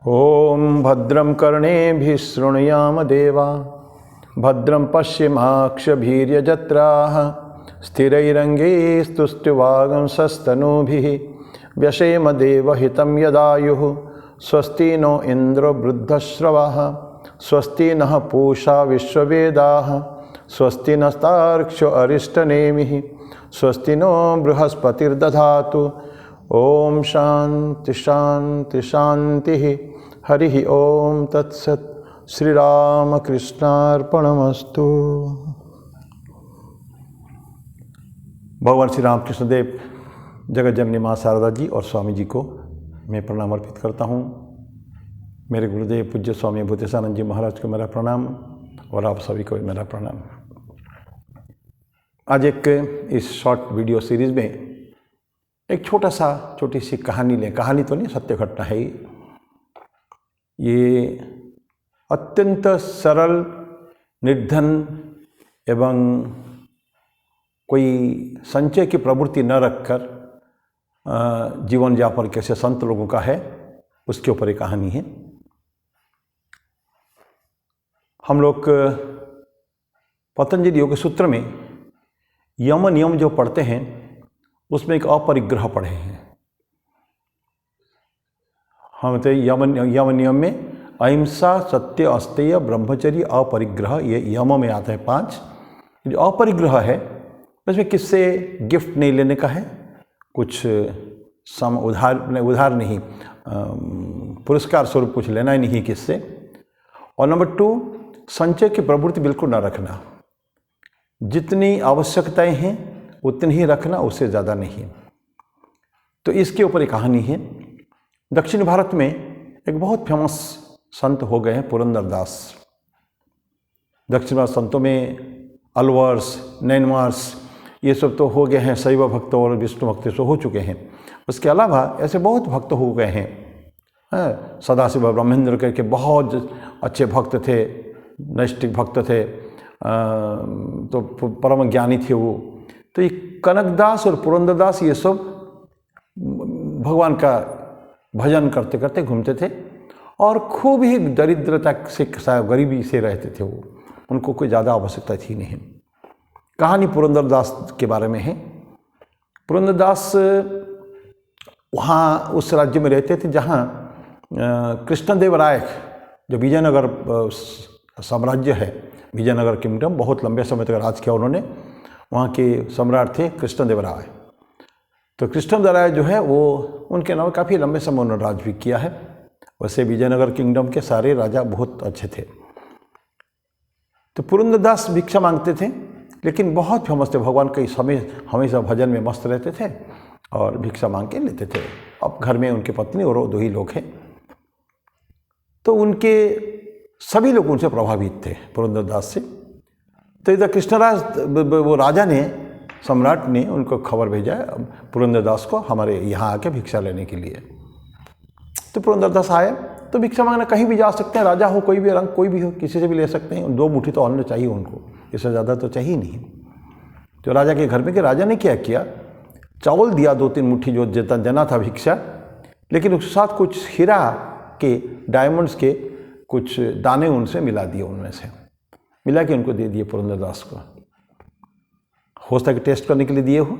ओम भद्रं कर्णेभिः शृणुयाम देवा भद्रं पश्येमाक्षभिर्यजत्राः स्थिरैरङ्गैस्तुष्टुवागंसस्तनूभिः व्यशेम देवहितं यदायुः स्वस्ति नो इन्द्रो वृद्धश्रवः स्वस्ति नः पूषा विश्ववेदाः स्वस्ति नस्तार्क्ष्यो अरिष्टनेमिः स्वस्ति नो बृहस्पतिर्दधातु। ओम शांति शांति शांति। हरि ओम तत्सत्। श्री राम कृष्णार्पणमस्तु। भगवान श्री रामकृष्ण देव जगत जननी माँ शारदा जी और स्वामी जी को मैं प्रणाम अर्पित करता हूँ। मेरे गुरुदेव पूज्य स्वामी भूतेशानंद जी महाराज को मेरा प्रणाम और आप सभी को मेरा प्रणाम। आज एक इस शॉर्ट वीडियो सीरीज में एक छोटी सी कहानी लें। कहानी तो नहीं, सत्य घटना है। ये अत्यंत सरल, निर्धन एवं कोई संचय की प्रवृत्ति न रखकर जीवन यापन कैसे संत लोगों का है, उसके ऊपर एक कहानी है। हम लोग पतंजलि योग सूत्र में यम नियम जो पढ़ते हैं उसमें एक अपरिग्रह पढ़े हैं। हम तो यम नियम में अहिंसा, सत्य, अस्तेय, ब्रह्मचर्य, अपरिग्रह, ये यम में आता है 5। जो अपरिग्रह है उसमें किससे गिफ्ट नहीं लेने का है, कुछ उधार नहीं, पुरस्कार स्वरूप कुछ लेना ही नहीं किससे। और नंबर 2, संचय की प्रवृत्ति बिल्कुल ना रखना। जितनी आवश्यकताएं हैं उतनी ही रखना, उससे ज़्यादा नहीं। तो इसके ऊपर एक कहानी है। दक्षिण भारत में एक बहुत फेमस संत हो गए हैं पुरंदरदास। दक्षिण भारत संतों में अलवर्स, नैनवार्स, ये सब तो हो गए हैं, शैव भक्त और विष्णु भक्त तो हो चुके हैं। उसके अलावा ऐसे बहुत भक्त हो गए हैं। सदाशिव ब्रह्मेंद्र करके बहुत अच्छे भक्त थे, नैष्ठिक भक्त थे, तो परम ज्ञानी थे वो। तो ये कनकदास और पुरंदरदास ये सब भगवान का भजन करते करते घूमते थे और खूब ही दरिद्रता से, गरीबी से रहते थे वो। उनको कोई ज़्यादा आवश्यकता थी नहीं। कहानी पुरंदरदास के बारे में है। पुरंदरदास वहाँ उस राज्य में रहते थे जहाँ कृष्णदेवराय, जो विजयनगर साम्राज्य है, विजयनगर किंगडम, बहुत लंबे समय तक राज किया उन्होंने। वहाँ के सम्राट थे कृष्णदेवराय। तो कृष्णदेवराय जो है वो, उनके नाम काफ़ी लंबे समय उन्होंने राज भी किया है। वैसे विजयनगर किंगडम के सारे राजा बहुत अच्छे थे। तो पुरंदरदास भिक्षा मांगते थे, लेकिन बहुत फेमस थे, भगवान के हमेशा भजन में मस्त रहते थे और भिक्षा मांग के लेते थे। अब घर में उनकी पत्नी और 2 ही लोग हैं। तो उनके सभी लोग उनसे प्रभावित थे, पुरंदरदास से। तो इधर कृष्णराज, वो राजा ने, सम्राट ने उनको खबर भेजा पुरंदरदास को हमारे यहाँ आके भिक्षा लेने के लिए। तो पुरंदरदास आए। तो भिक्षा मांगने कहीं भी जा सकते हैं, राजा हो, कोई भी रंग, कोई भी हो, किसी से भी ले सकते हैं। 2 मुट्ठी तो अन्न चाहिए उनको, इससे ज़्यादा तो चाहिए नहीं। तो राजा के घर में कि राजा ने क्या किया, चावल दिया 2-3 मुट्ठी जो जना था भिक्षा, लेकिन उसके साथ कुछ हीरा के, डायमंड्स के कुछ दाने उनसे मिला दिए, उनमें से मिला के उनको दे दिए पुरंदरदास को। हो सकता है कि टेस्ट करने के लिए दिए हो,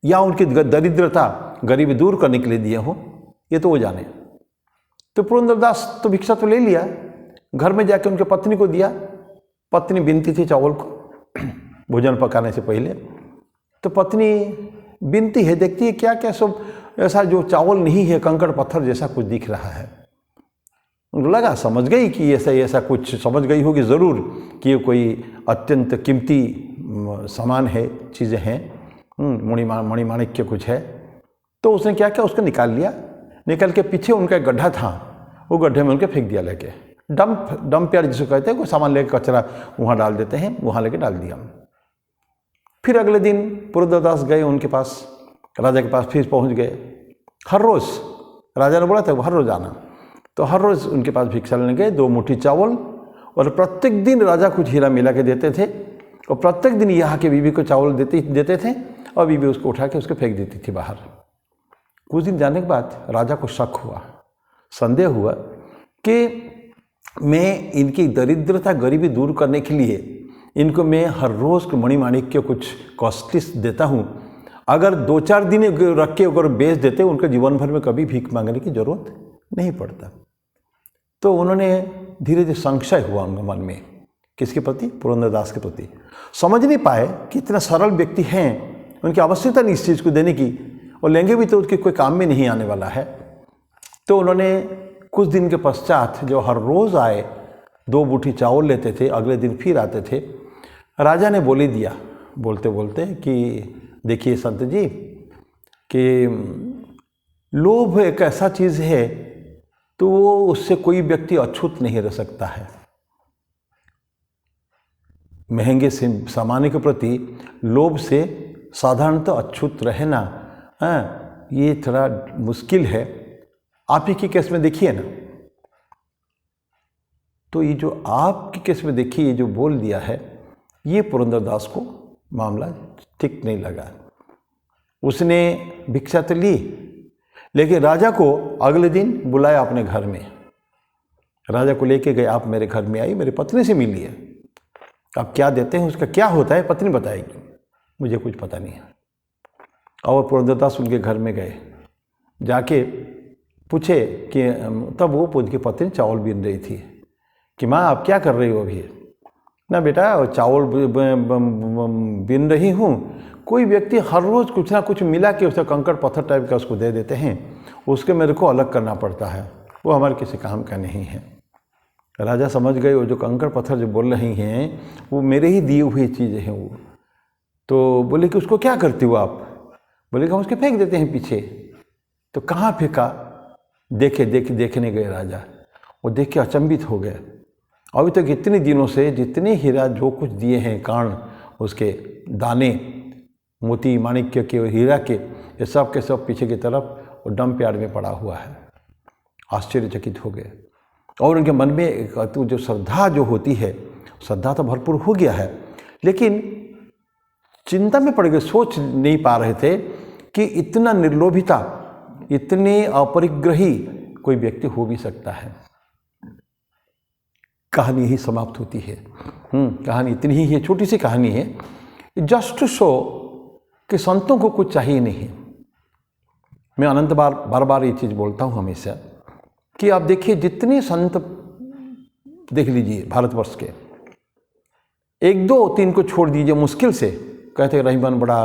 या उनकी दरिद्रता, गरीबी दूर करने के लिए दिए हो, ये तो वो जाने। तो पुरंदरदास तो भिक्षा तो ले लिया, घर में जाके उनके पत्नी को दिया। पत्नी बिनती थी चावल को भोजन पकाने से पहले। तो पत्नी बिनती है, देखती है क्या क्या सब ऐसा जो चावल नहीं है, कंकड़ पत्थर जैसा कुछ दिख रहा है। उनको लगा, समझ गई कि ऐसा कुछ समझ गई होगी ज़रूर कि ये कोई अत्यंत कीमती सामान है, चीज़ें हैं, मणिमाणिक्य कुछ है। तो उसने क्या किया, उसको निकाल लिया। निकल के पीछे उनका एक गड्ढा था, वो गड्ढे में उनके फेंक दिया लेके। डंप यार्ड जिसको कहते हैं, कोई सामान लेके कचरा वहाँ डाल देते हैं, वहाँ लेके डाल दिया। फिर अगले दिन पुरंदरदास गए उनके पास, राजा के पास फिर पहुँच गए। हर रोज़ राजा ने बोला था हर रोज़ आना, तो हर रोज़ उनके पास भिक्षा लेने गए। 2 मुट्ठी चावल, और प्रत्येक दिन राजा कुछ हीरा मिला के देते थे, और प्रत्येक दिन यहाँ के बीवी को चावल देते थे, और बीवी उसको उठा के उसको फेंक देती थी बाहर। कुछ दिन जाने के बाद राजा को शक हुआ, संदेह हुआ कि मैं इनकी दरिद्रता गरीबी दूर करने के लिए इनको मैं हर रोज़ मणिमाणिक्य कुछ कॉस्टलिस देता हूँ, अगर 2-4 दिन रख के अगर बेच देते उनके जीवन भर में कभी भीख मांगने की जरूरत नहीं पड़ता। तो उन्होंने धीरे धीरे संशय हुआ उनके मन में, किसके प्रति? पुरंदरदास के प्रति। समझ नहीं पाए कि इतना सरल व्यक्ति हैं, उनकी आवश्यकता नहीं इस चीज़ को देने की, और लेंगे भी तो उसके कोई काम में नहीं आने वाला है। तो उन्होंने कुछ दिन के पश्चात जो हर रोज़ आए 2 बूटी चावल लेते थे, अगले दिन फिर आते थे। राजा ने बोली दिया बोलते बोलते कि देखिए संत जी कि लोभ एक ऐसा चीज़ है तो वो उससे कोई व्यक्ति अछूत नहीं रह सकता है। महंगे से सामान के प्रति लोभ से साधारणतः अछूत रहना ये थोड़ा मुश्किल है। आप ही के केस में देखिए ना, तो ये जो आपके केस में देखिए ये जो बोल दिया है, ये पुरंदरदास को मामला ठीक नहीं लगा। उसने भिक्षा तो ली, लेकिन राजा को अगले दिन बुलाया अपने घर में। राजा को लेके गए, आप मेरे घर में आई, मेरी पत्नी से मिलिए, आप क्या देते हैं उसका क्या होता है पत्नी बताएगी, मुझे कुछ पता नहीं है। और पुरंदरदास उनके घर में गए, जाके पूछे कि तब वो उनकी पत्नी चावल बीन रही थी कि माँ आप क्या कर रही हो अभी? ना बेटा चावल बीन रही हूँ। कोई व्यक्ति हर रोज़ कुछ ना कुछ मिला के उसे कंकड़ पत्थर टाइप का उसको दे देते हैं, उसके मेरे को अलग करना पड़ता है, वो हमारे किसी काम का नहीं है। राजा समझ गए वो जो कंकड़ पत्थर जो बोल रही हैं वो मेरे ही दिए हुए चीज़ें हैं वो। तो बोले कि उसको क्या करती हो आप? बोले कि हम उसके फेंक देते हैं पीछे। तो कहाँ फेंका? देखने गए राजा, वो देख के अचंभित हो गए। अभी तक इतने दिनों से जितने हीरा जो कुछ दिए हैं, कान उसके दाने मोती माणिक्य के और हीरा के, ये सब के सब पीछे की तरफ वो डंप यार्ड में पड़ा हुआ है। आश्चर्यचकित हो गए और उनके मन में एक जो श्रद्धा जो होती है, श्रद्धा तो भरपूर हो गया है, लेकिन चिंता में पड़ गए। सोच नहीं पा रहे थे कि इतना निर्लोभिता, इतने अपरिग्रही कोई व्यक्ति हो भी सकता है। कहानी यही समाप्त होती है। कहानी इतनी ही है, छोटी सी कहानी है, जस्ट टू शो कि संतों को कुछ चाहिए नहीं। मैं अनंत बार ये चीज़ बोलता हूँ हमेशा कि आप देखिए जितने संत देख लीजिए भारतवर्ष के, 1, 2, 3 को छोड़ दीजिए मुश्किल से। कहते रहीमन बड़ा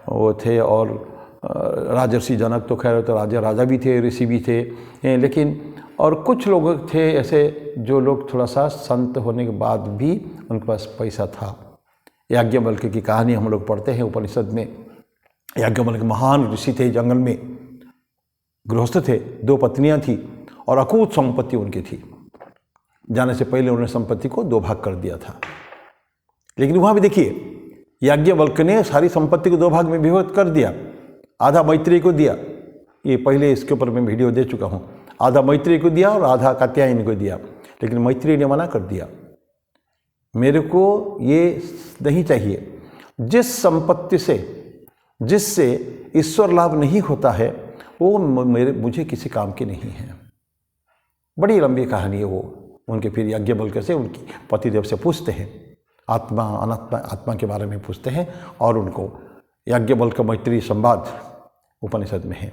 वो थे, और राजर्षि जनक तो खैर तो राजा भी थे, ऋषि भी थे, लेकिन और कुछ लोग थे ऐसे जो लोग थोड़ा सा संत होने के बाद भी उनके पास पैसा था। याज्ञवल्क्य की कहानी हम लोग पढ़ते हैं उपनिषद में। याज्ञवल्क्य महान ऋषि थे, जंगल में गृहस्थ थे, 2 पत्नियां थी और अकूत संपत्ति उनकी थी। जाने से पहले उन्होंने संपत्ति को 2 भाग कर दिया था। लेकिन वहाँ भी देखिए याज्ञवल्क्य ने सारी संपत्ति को 2 भाग में विभक्त कर दिया। आधा मैत्रेयी को दिया, ये पहले इसके ऊपर मैं वीडियो दे चुका हूँ। आधा मैत्रेयी को दिया और आधा कात्यायनी को दिया, लेकिन मैत्रेयी ने मना कर दिया, मेरे को ये नहीं चाहिए। जिस संपत्ति से जिससे ईश्वर लाभ नहीं होता है वो मुझे किसी काम की नहीं है। बड़ी लंबी कहानी है वो। उनके फिर याज्ञवल्क्य से उनकी पतिदेव से पूछते हैं, आत्मा अनात्मा आत्मा के बारे में पूछते हैं, और उनको याज्ञवल्क्य मैत्रेयी संवाद उपनिषद में है।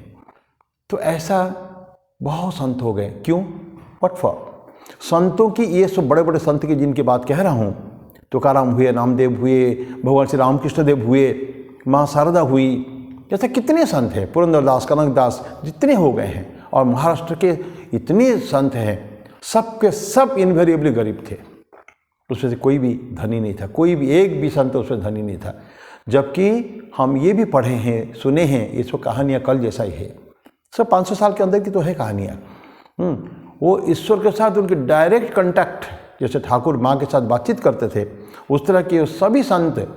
तो ऐसा बहुत संत हो गए। क्यों? What for? संतों की, ये सब बड़े बड़े संत की जिनकी बात कह रहा हूँ, तुकाराम हुए, नामदेव हुए, भगवान श्री रामकृष्ण देव हुए, माँ शारदा हुई, जैसे कितने संत हैं, पुरंदरदास, कनकदास, जितने हो गए हैं, और महाराष्ट्र के इतने संत हैं, सबके सब इनवेरिएबली गरीब थे। उसमें से कोई भी धनी नहीं था, कोई भी एक भी संत उसमें धनी नहीं था। जबकि हम ये भी पढ़े हैं, सुने हैं, ये सब कहानियाँ कल जैसा ही है, सब 500 साल के अंदर की तो है कहानियाँ। वो ईश्वर के साथ उनके डायरेक्ट कांटेक्ट, जैसे ठाकुर माँ के साथ बातचीत करते थे, उस तरह के सभी संत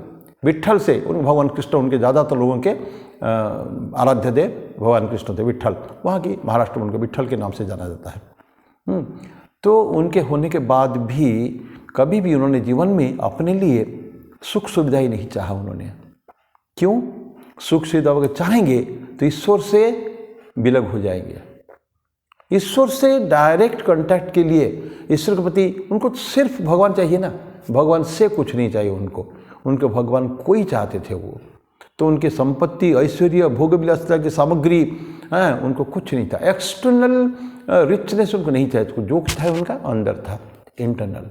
विट्ठल से, उन भगवान कृष्ण, उनके ज़्यादातर लोगों के आराध्य देव भगवान कृष्ण थे, विट्ठल। वहाँ की महाराष्ट्र में उनको विट्ठल के नाम से जाना जाता है। तो उनके होने के बाद भी कभी भी उन्होंने जीवन में अपने लिए सुख सुविधा ही नहीं चाहा उन्होंने। क्यों? सुख सुविधा अगर चाहेंगे तो ईश्वर से विलग हो जाएंगे। ईश्वर से डायरेक्ट कांटेक्ट के लिए, ईश्वर के प्रति उनको सिर्फ भगवान चाहिए ना, भगवान से कुछ नहीं चाहिए उनको भगवान को ही चाहते थे वो। तो उनकी संपत्ति, ऐश्वर्य, भोग विलासिता की सामग्री, उनको कुछ नहीं था, एक्सटर्नल रिचनेस उनको नहीं था, जो था उनका अंदर था, इंटरनल।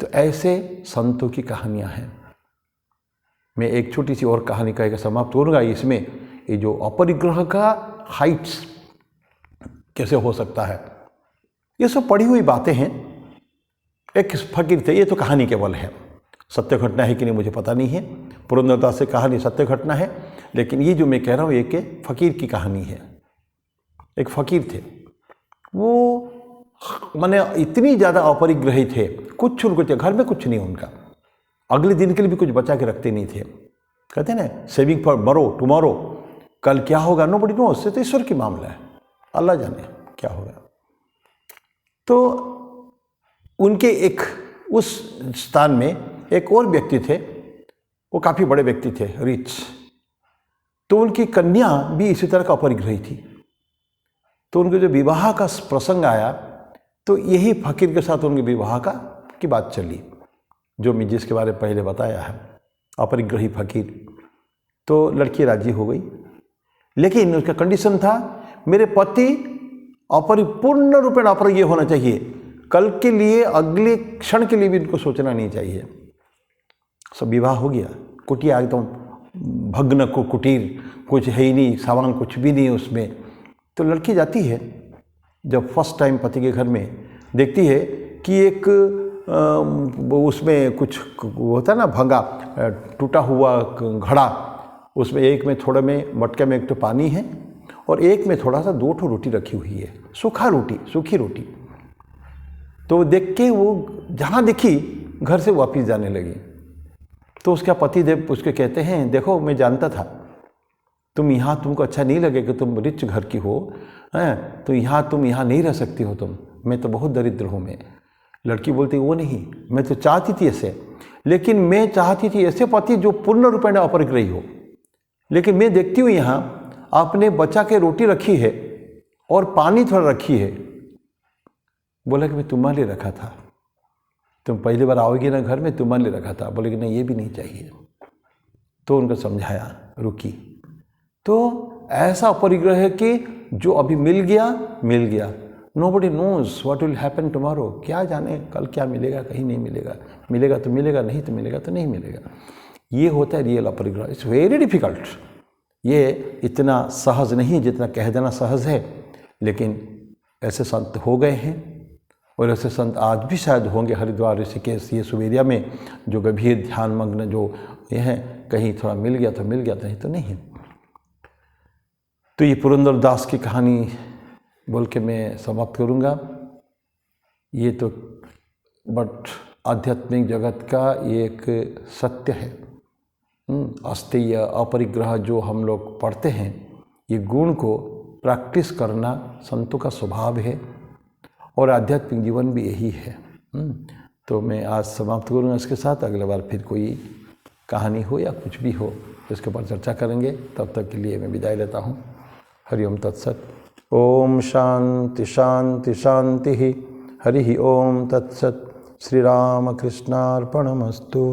तो ऐसे संतों की कहानियाँ हैं। मैं एक छोटी सी और कहानी कह समाप्त करूँगा इसमें। ये जो अपरिग्रह का हाइट्स कैसे हो सकता है, ये सब पढ़ी हुई बातें हैं। एक फकीर थे, ये तो कहानी केवल है, सत्य घटना है कि नहीं मुझे पता नहीं है, पुरंदरदास से कहानी सत्य घटना है, लेकिन ये जो मैं कह रहा हूँ एक फकीर की कहानी है। एक फकीर थे, वो माने इतनी ज़्यादा अपरिग्रही थे, कुछ उनको घर में कुछ नहीं उनका, अगले दिन के लिए भी कुछ बचा के रखते नहीं थे। कहते हैं ना, सेविंग फॉर मरो टुमारो, कल क्या होगा नोबडी नोस, तो ईश्वर की मामला है, अल्लाह जाने क्या होगा। तो उनके एक उस स्थान में एक और व्यक्ति थे, वो काफ़ी बड़े व्यक्ति थे, रिच। तो उनकी कन्या भी इसी तरह का अपरिग्रही थी। तो उनके जो विवाह का प्रसंग आया, तो यही फकीर के साथ उनके विवाह की बात चली, जो मैं जिसके बारे में पहले बताया है, अपरिग्रही फकीर। तो लड़की राजी हो गई, लेकिन उसका कंडीशन था, मेरे पति पूर्ण रूपेण अपरिग्रही होना चाहिए, कल के लिए, अगले क्षण के लिए भी इनको सोचना नहीं चाहिए। सब विवाह हो गया, कुटिया एकदम भग्न को कुटीर, कुछ है ही नहीं, सामान कुछ भी नहीं उसमें। तो लड़की जाती है, जब फर्स्ट टाइम पति के घर में, देखती है कि एक उसमें कुछ होता है ना, भंगा टूटा हुआ घड़ा, उसमें एक में थोड़ा में मटके में एक तो पानी है और एक में थोड़ा सा 2 रोटी रखी हुई है, सूखी रोटी। तो देख के वो जहाँ देखी घर से वापस जाने लगी। तो उसका पति देव उसके कहते हैं, देखो मैं जानता था तुम यहाँ, तुमको अच्छा नहीं लगे कि तुम रिच घर की हो, हैं, तो तुम यहाँ नहीं रह सकती हो, मैं तो बहुत दरिद्र हूँ मैं। लड़की बोलती, वो नहीं, मैं तो चाहती थी ऐसे, लेकिन मैं चाहती थी ऐसे पति जो पूर्ण रूपेण अपरिग्रही हो, लेकिन मैं देखती हूँ यहाँ आपने बचा के रोटी रखी है और पानी थोड़ा रखी है। बोला कि मैं तुम्हारे लिए रखा था, तुम पहली बार आओगी ना घर में, तुम्हारे लिए रखा था। बोले कि नहीं, ये भी नहीं चाहिए। तो उनको समझाया, रुकी। तो ऐसा अपरिग्रह है कि जो अभी मिल गया, nobody knows what will happen tomorrow, क्या जाने कल क्या मिलेगा, कहीं नहीं मिलेगा, मिलेगा तो मिलेगा, नहीं तो मिलेगा तो नहीं मिलेगा। ये होता है रियल अपरिग्रह। It's very difficult. ये इतना सहज नहीं जितना कह देना सहज है, लेकिन ऐसे संत हो गए हैं और ऐसे संत आज भी शायद होंगे हरिद्वार, ऋषिकेश, ये सुवेरिया में, जो गंभीर ध्यान मग्न जो ये हैं, कहीं थोड़ा मिल गया तो मिल गया, नहीं तो नहीं। तो ये पुरंदरदास की कहानी बोल के मैं समाप्त करूँगा। ये तो बट आध्यात्मिक जगत का एक सत्य है। अस्तेय अपरिग्रह जो हम लोग पढ़ते हैं, ये गुण को प्रैक्टिस करना संतों का स्वभाव है और आध्यात्मिक जीवन भी यही है। तो मैं आज समाप्त करूँगा इसके साथ। अगले बार फिर कोई कहानी हो या कुछ भी हो इसके ऊपर चर्चा करेंगे। तब तक के लिए मैं विदाई लेता हूँ। हरि ओम तत्सत। ओम शांति शांति शांति। हरि ओम तत्सत। श्री राम कृष्णार्पणमस्तु।